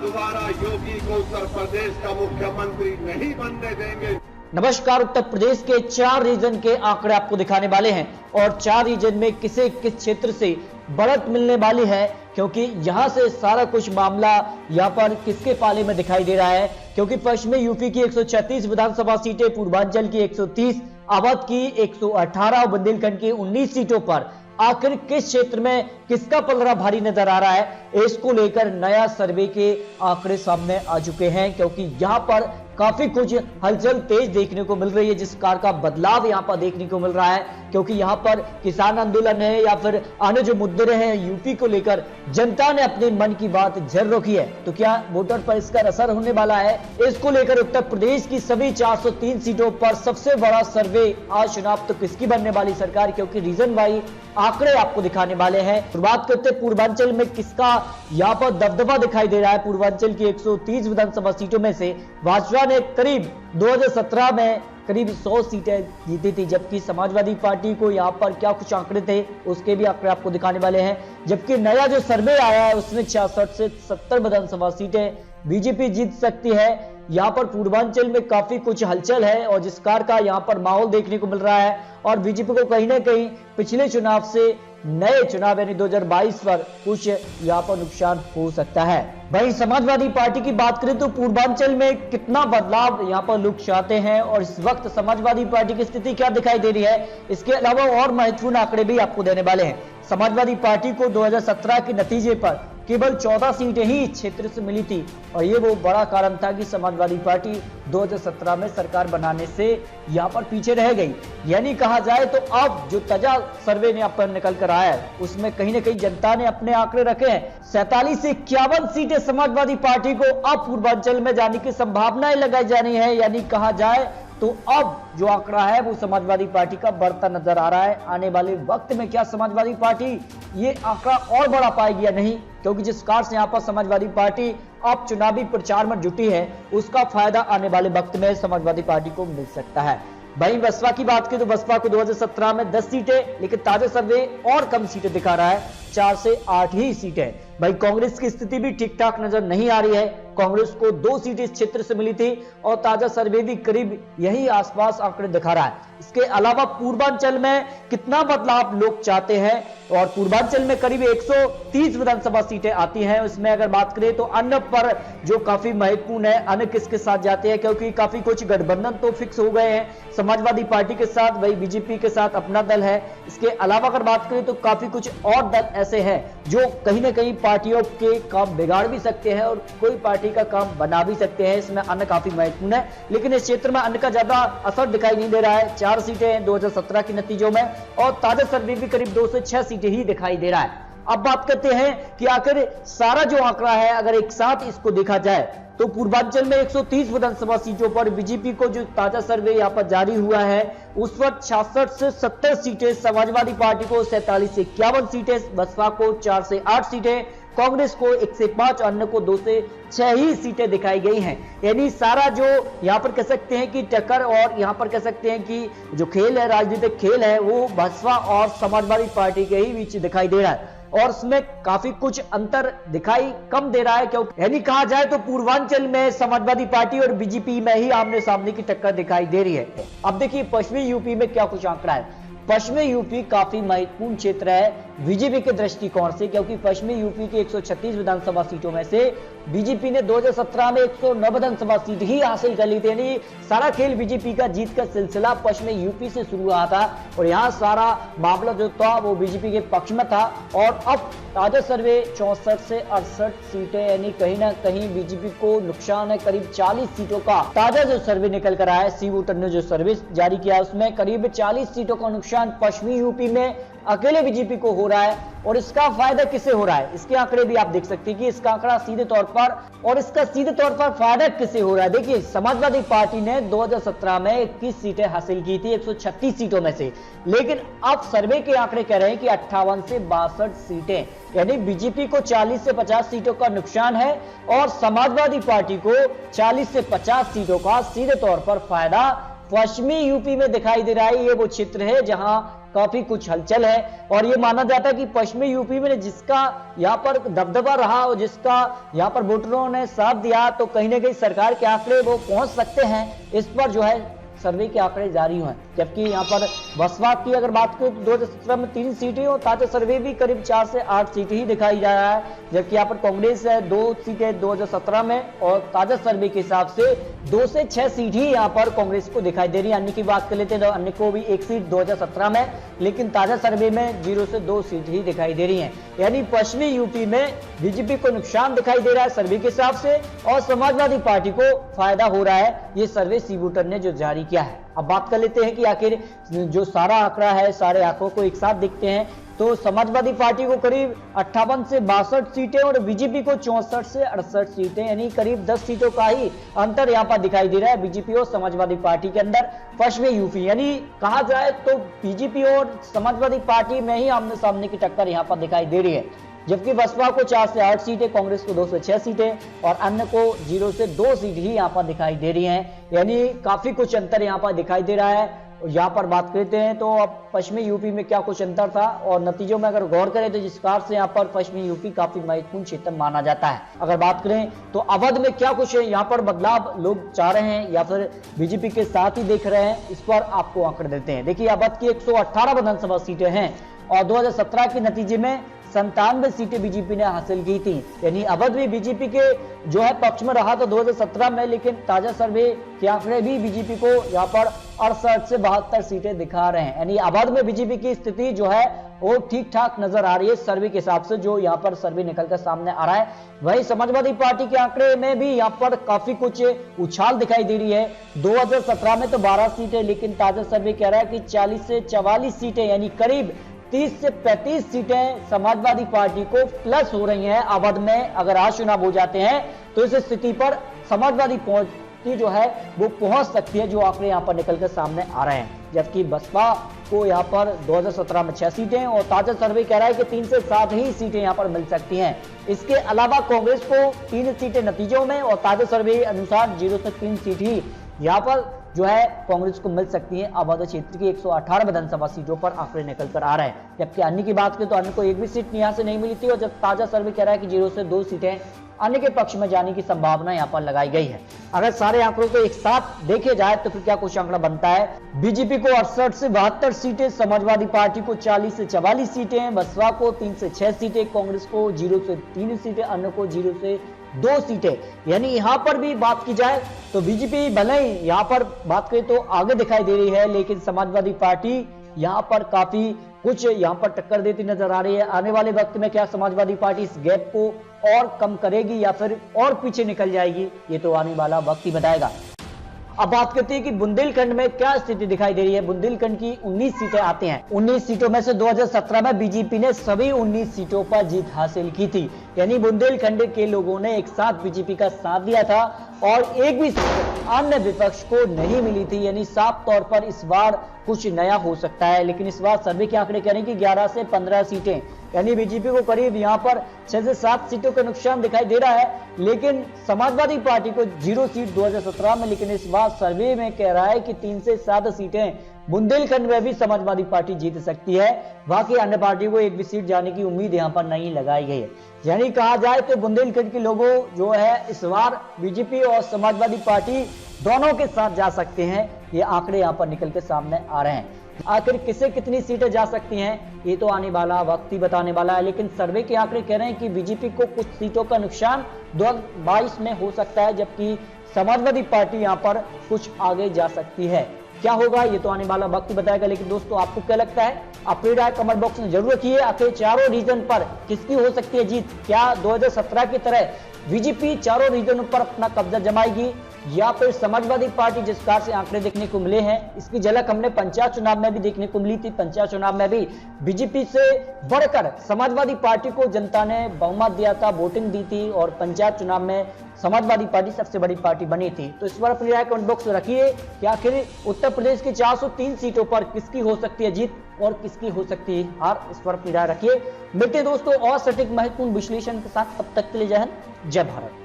दोबारा योगी को उत्तर प्रदेश का मुख्यमंत्री नहीं बनने देंगे। नमस्कार, उत्तर प्रदेश के 4 रीजन के आंकड़े आपको दिखाने वाले हैं और 4 रीजन में किसे किस क्षेत्र से बढ़त मिलने वाली है, क्योंकि यहां से सारा कुछ मामला यहां पर किसके पाले में दिखाई दे रहा है। क्योंकि पश्चिमी यूपी की 136 विधानसभा सीटें, पूर्वांचल की 130, अवध की 118 और बुंदेलखंड की 19 सीटों पर आखिर किस क्षेत्र में किसका पलड़ा भारी नजर आ रहा है, इसको लेकर नया सर्वे के आंकड़े सामने आ चुके हैं। क्योंकि यहां पर काफी कुछ हलचल तेज देखने को मिल रही है, जिस कार का बदलाव यहां पर देखने को मिल रहा है। क्योंकि यहां पर किसान आंदोलन है या फिर अन्य जो मुद्दे रहे हैं यूपी को लेकर, जनता ने अपने मन की बात जर रखी है। तो क्या वोटर पर इसका असर होने वाला है, इसको लेकर उत्तर प्रदेश की सभी 403 सीटों पर सबसे बड़ा सर्वे आज चुनाव तो किसकी बनने वाली सरकार, क्योंकि रीजन वाइज आंकड़े आपको दिखाने वाले हैं। शुरुआत करते पूर्वांचल में किसका यहां पर दबदबा दिखाई दे रहा है। पूर्वांचल की 130 विधानसभा सीटों में से भाजपा ने करीब 2017 में करीब 100 सीटें जीती थी, जबकि समाजवादी पार्टी को यहां पर क्या कुछ आंकड़े थे उसके भी आंकड़े आपको दिखाने वाले हैं। जबकि नया जो सर्वे आया है उसमें 66 से 70 विधानसभा सीटें बीजेपी जीत सकती है। यहां पर पूर्वांचल में काफी कुछ हलचल है और जिस कार का यहां पर माहौल देखने को मिल रहा है और बीजेपी को कहीं ना कहीं पिछले चुनाव से नए चुनाव यानी 2022 पर कुछ यहां पर नुकसान हो सकता है। वहीं समाजवादी पार्टी की बात करें तो पूर्वांचल में कितना बदलाव यहां पर लोग चाहते हैं और इस वक्त समाजवादी पार्टी की स्थिति क्या दिखाई दे रही है, इसके अलावा और महत्वपूर्ण आंकड़े भी आपको देने वाले हैं। समाजवादी पार्टी को 2017 के नतीजे पर केवल 14 सीटें ही इस क्षेत्र से मिली थी और ये वो बड़ा कारण था कि समाजवादी पार्टी 2017 में सरकार बनाने से यहां पर पीछे रह गई। यानी कहा जाए तो अब जो ताजा सर्वे ने आप पर निकल कर आया है उसमें कहीं ना कहीं जनता ने अपने आंकड़े रखे हैं। 47 से 51 सीटें समाजवादी पार्टी को अब पूर्वांचल में जाने की संभावनाएं लगाई जा रही है। यानी कहा जाए तो अब जो आंकड़ा है वो समाजवादी पार्टी का बढ़ता नजर आ रहा है। आने वाले वक्त में क्या समाजवादी पार्टी ये आंकड़ा और बढ़ा पाएगी या नहीं, क्योंकि जिस कार से यहाँ पर समाजवादी पार्टी अब चुनावी प्रचार में जुटी है उसका फायदा आने वाले वक्त में समाजवादी पार्टी को मिल सकता है। वहीं बसपा की बात करें तो बसपा को 2017 में 10 सीटें, लेकिन ताजा सर्वे और कम सीटें दिखा रहा है, 4 से 8 ही सीटें। भाई कांग्रेस की स्थिति भी ठीक ठाक नजर नहीं आ रही है। कांग्रेस को 2 सीटें इस क्षेत्र से मिली थी और ताजा सर्वे भी करीब यही आसपास आंकड़े दिखा रहा है। इसके अलावा पूर्वांचल में कितना बदलाव लोग चाहते हैं और पूर्वांचल में करीब 130 विधानसभा सीटें आती हैं। उसमें अगर बात करें तो अन्य पर जो काफी महत्वपूर्ण है, अन्य किसके साथ जाते हैं, क्योंकि काफी कुछ गठबंधन तो फिक्स हो गए हैं समाजवादी पार्टी के साथ, वही बीजेपी के साथ अपना दल है। इसके अलावा अगर बात करें तो काफी कुछ और दल ऐसे हैं जो कहीं ना कहीं पार्टियों के काम बिगाड़ भी सकते हैं और कोई पार्टी का काम बना भी सकते हैं। इसमें अन्य काफी महत्वपूर्ण है, लेकिन इस क्षेत्र में अन्य का ज्यादा असर दिखाई नहीं दे रहा है। 4 सीटें हैं 2017 के नतीजों में और ताजा सर्वे भी करीब 2 से 6 सीटें ही दिखाई दे रहा है। अब बात करते हैं कि आखिर सारा जो आंकड़ा है अगर एक साथ इसको देखा जाए तो पूर्वांचल में 130 विधानसभा सीटों पर बीजेपी को जो ताजा सर्वे यहाँ पर जारी हुआ है उस पर 66 से 70 सीटें, समाजवादी पार्टी को 47 से 51 सीटें, बसपा को 4 से 8 सीटें, कांग्रेस को 1 से 5, अन्य को 2 से 6 ही सीटें दिखाई गई हैं। यानी सारा जो यहाँ पर कह सकते हैं कि टक्कर और यहाँ पर कह सकते हैं कि जो खेल है, राजनीतिक खेल है, वो बसपा और समाजवादी पार्टी के ही बीच दिखाई दे रहा है और उसमें काफी कुछ अंतर दिखाई कम दे रहा है। क्योंकि यानी कहा जाए तो पूर्वांचल में समाजवादी पार्टी और बीजेपी में ही आमने सामने की टक्कर दिखाई दे रही है। अब देखिए पश्चिमी यूपी में क्या कुछ आंकड़ा है। पश्चिमी यूपी काफी महत्वपूर्ण क्षेत्र है बीजेपी के दृष्टिकोण से, क्योंकि पश्चिमी यूपी की 136 विधानसभा सीटों में से बीजेपी ने 2017 में 109 विधानसभा सीट ही हासिल कर ली थी। यानी सारा खेल बीजेपी का जीत का सिलसिला पश्चिमी यूपी से शुरू हुआ था और यहाँ सारा मामला जो था वो बीजेपी के पक्ष में था। और अब ताजा सर्वे 64 से 68 सीटें, यानी कहीं ना कहीं बीजेपी को नुकसान है। करीब 40 सीटों का ताजा जो सर्वे निकल कर आया है, सी वोटर ने जो सर्वे जारी किया उसमें करीब 40 सीटों का नुकसान पश्चिमी यूपी में अकेले बीजेपी को हो रहा है। और इसका फायदा किसे हो रहा है, इसके आंकड़े भी आप देख सकते हैं कि इसका आंकड़ा सीधे तौर पर और इसका सीधे तौर पर फायदा किसे हो रहा है। देखिए समाजवादी पार्टी ने 2017 में 21 सीटें हासिल की थी 136 सीटों में से, लेकिन अब सर्वे के आंकड़े कह रहे हैं कि 58 से 62 सीटें, यानी बीजेपी को 40 से 50 सीटों का नुकसान है और समाजवादी पार्टी को 40 से 50 सीटों का सीधे तौर पर फायदा पश्चिमी यूपी में दिखाई दे रहा है। ये वो क्षेत्र है जहां काफी कुछ हलचल है और ये माना जाता है कि पश्चिमी यूपी में जिसका यहाँ पर दबदबा रहा और जिसका यहाँ पर वोटरों ने साथ दिया, तो कहीं ना कहीं सरकार के आंकड़े वो पहुंच सकते हैं। इस पर जो है सर्वे के आंकड़े जारी हुए, जबकि यहाँ पर बसपा की अगर बात करें तो 2017 में 3 सीटें और ताजा सर्वे भी करीब 4 से 8 सीटें ही दिखाई जा रहा है, जबकि यहाँ पर कांग्रेस है 2 सीटें 2017 में और ताजा सर्वे के हिसाब से 2 से 6 सीट ही यहाँ पर कांग्रेस को दिखाई दे रही है। अन्य की बात कर लेते हैं तो अन्य को भी 1 सीट 2017 में, लेकिन ताजा सर्वे में 0 से 2 सीट ही दिखाई दे रही है। यानी पश्चिमी यूपी में बीजेपी को नुकसान दिखाई दे रहा है सर्वे के हिसाब से और समाजवादी पार्टी को फायदा हो रहा है, ये सर्वे सीबूटर ने जो जारी किया है। अब बात कर लेते हैं कि आखिर जो सारा आंकड़ा है, सारे आंकड़ों को एक साथ देखते हैं तो समाजवादी पार्टी को करीब 58 से 62 सीटें और बीजेपी को 64 से 68 सीटें, यानी करीब 10 सीटों का ही अंतर यहां पर दिखाई दे रहा है बीजेपी और समाजवादी पार्टी के अंदर पश्चिमी यूपी। यानी कहा जाए तो बीजेपी और समाजवादी पार्टी में ही आमने सामने की टक्कर यहां पर दिखाई दे रही है, जबकि बसपा को 4 से 8 सीटें, कांग्रेस को 2 से 6 सीटें और अन्य को 0 से 2 सीट ही यहां पर दिखाई दे रही हैं। यानी काफी कुछ अंतर यहां पर दिखाई दे रहा है। और यहां पर बात करते हैं तो अब पश्चिमी यूपी में क्या कुछ अंतर था और नतीजों में अगर गौर करें तो जिस प्रकार से यहां पर पश्चिमी यूपी काफी महत्वपूर्ण क्षेत्र माना जाता है। अगर बात करें तो अवध में क्या कुछ है, यहाँ पर बदलाव लोग चाह रहे हैं या फिर बीजेपी के साथ ही देख रहे हैं, इस पर आपको आंकड़े देते हैं। देखिए अवध की 118 विधानसभा सीटें हैं और 2017 के नतीजे में 97 सीटें बीजेपी ने हासिल की थी। यानी अवध भी बीजेपी के जो है पक्ष में रहा था 2017 में, लेकिन ताजा सर्वे के आंकड़े भी बीजेपी को यहाँ पर 68 से 72 सीटें दिखा रहे हैं। यानी अवध में बीजेपी की स्थिति जो है वो ठीक ठाक नजर आ रही है सर्वे के हिसाब से, जो यहाँ पर सर्वे निकलकर सामने आ रहा है। वही समाजवादी पार्टी के आंकड़े में भी यहाँ पर काफी कुछ उछाल दिखाई दे रही है। 2017 में तो 12 सीटें, लेकिन ताजा सर्वे कह रहा है कि 40 से 44 सीटें, यानी करीब 30 से 35 सीटें समाजवादी पार्टी को प्लस हो रही हैं अवध में। अगर आज चुनाव हो जाते हैं तो इस स्थिति पर समाजवादी पार्टी जो है वो पहुंच सकती है, जो आंकड़े यहां पर निकलकर सामने आ रहे हैं। जबकि बसपा को यहां पर 2017 में 6 सीटें और ताजा सर्वे कह रहा है कि 3 से 7 ही सीटें यहां पर मिल सकती हैं। इसके अलावा कांग्रेस को 3 सीटें नतीजों में और ताजा सर्वे अनुसार 0 से 3 सीट ही यहां पर जो है कांग्रेस को मिल सकती है। अवध क्षेत्र की 118 विधानसभा सीटों पर आंकड़े निकल कर आ रहे हैं। जबकि अन्य की बात करें तो अन्य को एक भी सीट यहां से नहीं मिली थी और जब ताजा सर्वे कह रहा है कि 0 से 2 सीटें अन्य के पक्ष में जाने की संभावना यहां पर लगाई गई है। अगर सारे आंकड़ों को एक साथ देखे जाए तो फिर क्या कुछ आंकड़ा बनता है। बीजेपी को 68 से 72 सीटें, समाजवादी पार्टी को 40 से 44 सीटें, बसपा को 3 से 6 सीटें, कांग्रेस को 0 से 3 सीटें, अन्य को 0 से 2 सीटें। यानी यहां पर भी बात की जाए तो बीजेपी भले ही यहां पर बात करें तो आगे दिखाई दे रही है, लेकिन समाजवादी पार्टी यहां पर काफी कुछ यहां पर टक्कर देती नजर आ रही है। आने वाले वक्त में क्या समाजवादी पार्टी इस गैप को और कम करेगी या फिर और पीछे निकल जाएगी, ये तो आने वाला वक्त ही बताएगा। अब बात करते हैं कि बुंदेलखंड में क्या स्थिति दिखाई दे रही है। बुंदेलखंड की 19 सीटें आती हैं। 19 सीटों में से 2017 में बीजेपी ने सभी 19 सीटों पर जीत हासिल की थी। यानी बुंदेलखंड के लोगों ने एक साथ बीजेपी का साथ दिया था और एक भी सीट अन्य विपक्ष को नहीं मिली थी। यानी साफ तौर पर इस बार कुछ नया हो सकता है, लेकिन इस बार सर्वे के आंकड़े कह रहे हैं कि 11 से 15 सीटें, यानी बीजेपी को करीब यहां पर 6 से 7 सीटों का नुकसान दिखाई दे रहा है। लेकिन समाजवादी पार्टी को 0 सीट 2017 में, लेकिन इस बार सर्वे में कह रहा है कि 3 से 7 सीटें बुंदेलखंड में भी समाजवादी पार्टी जीत सकती है। बाकी अन्य पार्टी को एक भी सीट जाने की उम्मीद यहां पर नहीं लगाई गई है। यानी कहा जाए तो बुंदेलखंड के लोगों जो है इस बार बीजेपी और समाजवादी पार्टी दोनों के साथ जा सकते हैं। ये आंकड़े यहां पर निकल के सामने आ रहे हैं। आखिर किसे कितनी सीटें जा सकती हैं ये तो आने वाला वक्त ही बताने वाला है, लेकिन सर्वे के आंकड़े कह रहे हैं कि बीजेपी को कुछ सीटों का नुकसान 2022 में हो सकता है, जबकि समाजवादी पार्टी यहां पर कुछ आगे जा सकती है। क्या होगा ये तो आने वाला वक्त ही बताएगा। लेकिन दोस्तों आपको क्या लगता है, अपनी राय कमेंट बॉक्स में जरूर रखिए। आखिर चारों रीजन पर किसकी हो सकती है जीत? क्या 2017 की तरह बीजेपी चारों रीजनों पर अपना कब्जा जमाएगी या फिर समाजवादी पार्टी जिस प्रकार से आंकड़े देखने को मिले हैं, इसकी झलक हमने पंचायत चुनाव में भी देखने को मिली थी। पंचायत चुनाव में भी बीजेपी से बढ़कर समाजवादी पार्टी को जनता ने बहुमत दिया था, वोटिंग दी थी और पंचायत चुनाव में समाजवादी पार्टी सबसे बड़ी पार्टी बनी थी। तो इस बार अपनी राय कमेंट बॉक्स में रखिए कि आखिर उत्तर प्रदेश की 403 सीटों पर किसकी हो सकती है जीत और किसकी हो सकती है हार। इस पर अपनी राय रखिए। मिलते हैं दोस्तों और सटीक महत्वपूर्ण विश्लेषण के साथ, तब तक के लिए जय हिंद, जय भारत।